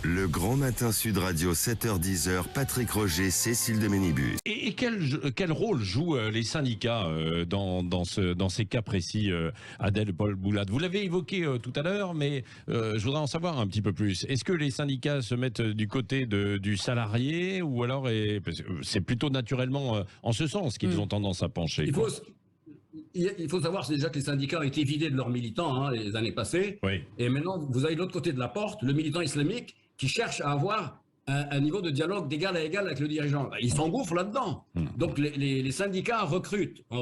Le Grand Matin Sud Radio, 7h-10h, Patrick Roger, Cécile de Ménibus. Et quel rôle jouent les syndicats dans ces cas précis, Adèle Paul Boulade? Vous l'avez évoqué tout à l'heure, mais je voudrais en savoir un petit peu plus. Est-ce que les syndicats se mettent du côté du salarié, ou alors c'est plutôt naturellement en ce sens qu'ils ont tendance à pencher? Il faut savoir déjà que les syndicats ont été vidés de leurs militants les années passées. Oui. Et maintenant, vous avez de l'autre côté de la porte le militant islamique qui cherche à avoir un niveau de dialogue d'égal à égal avec le dirigeant. Ils s'engouffrent là-dedans. Donc les syndicats ont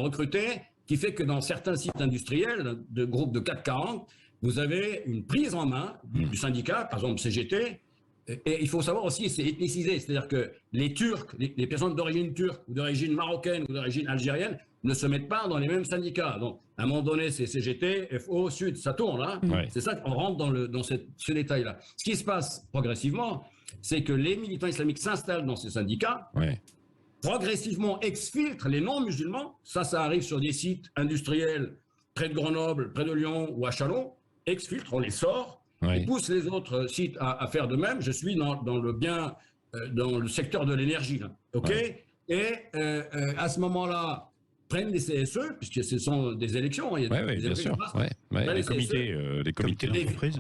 recruté, qui fait que dans certains sites industriels, de groupes de 440, vous avez une prise en main du syndicat, par exemple CGT. Et il faut savoir aussi, c'est ethnicisé, c'est-à-dire que les Turcs, les personnes d'origine turque, ou d'origine marocaine, ou d'origine algérienne, ne se mettent pas dans les mêmes syndicats. Donc, à un moment donné, c'est CGT, FO, Sud, ça tourne. Ouais. C'est ça qu'on rentre dans ce détail-là. Ce qui se passe progressivement, c'est que les militants islamiques s'installent dans ces syndicats, progressivement exfiltrent les non-musulmans. Ça arrive sur des sites industriels près de Grenoble, près de Lyon ou à Châlons. Exfiltrent, on les sort, et pousse les autres sites à faire de même. Je suis dans le secteur de l'énergie. Et à ce moment-là, prennent les CSE, puisque ce sont des élections. Il y a des bien sûr. Les comités d'entreprise.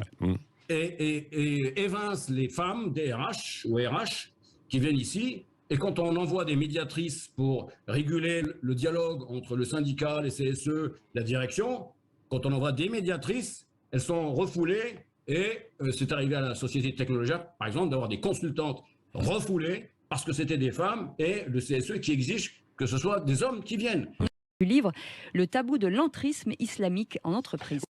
Et évincent les femmes DRH ou RH qui viennent ici. Et quand on envoie des médiatrices pour réguler le dialogue entre le syndicat, les CSE, la direction, quand on envoie des médiatrices, elles sont refoulées. Et c'est arrivé à la société technologique, par exemple, d'avoir des consultantes refoulées parce que c'était des femmes, et le CSE qui exige que ce soit des hommes qui viennent. Du livre, le tabou de l'entrisme islamique en entreprise.